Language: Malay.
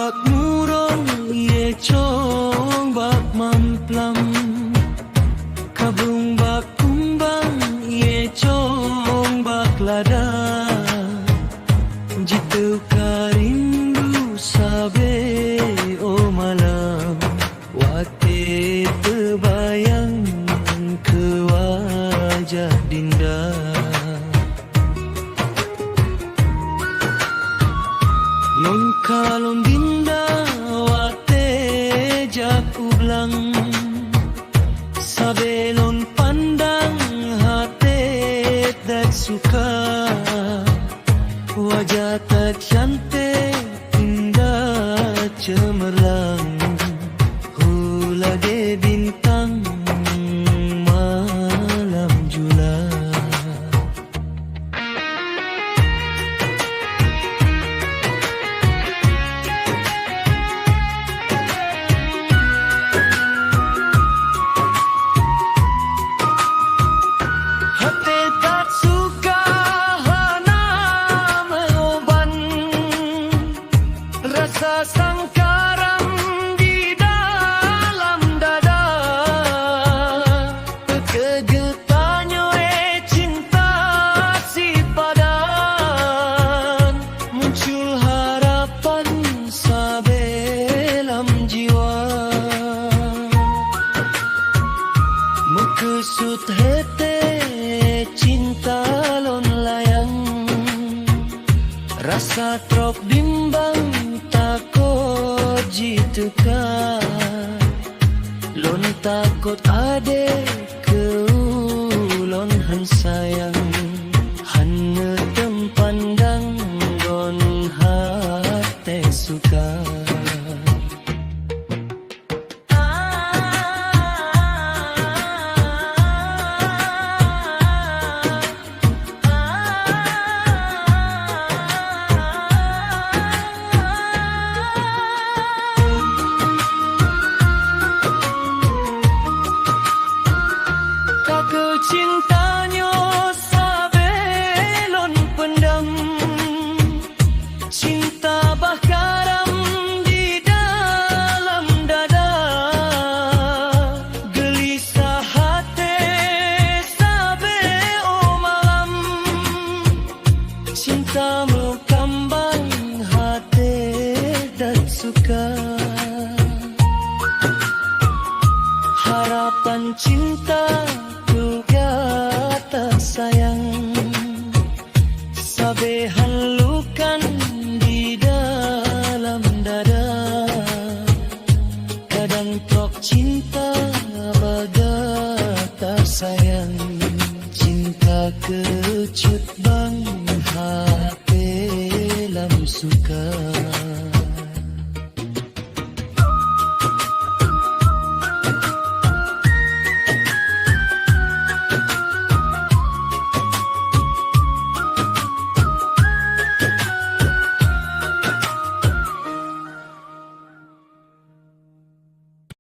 bak murong ye chong bak mamplam kabung bak kumbang ye chong bak lada jitu karindu sabe o malam wate terbayang ke wajah dinda. Lon kalon dinda wate jak ublang sabelon pandang hate tak suka wajah tak cantik indah cemerlang hulade bintang malam jula. Rasa sangkaram di dalam dada kegetanyo cinta si padan muncul harapan sabelam jiwa mekesut hete cinta lon layang rasa trok bimbang jituka lon takut ade ke ulon han sayang han tempandang gon hate suka. Cintanya sabelon pendam cinta bakaram di dalam dada gelisah hati sabe o malam cintamu kambang hati dan suka harapan cinta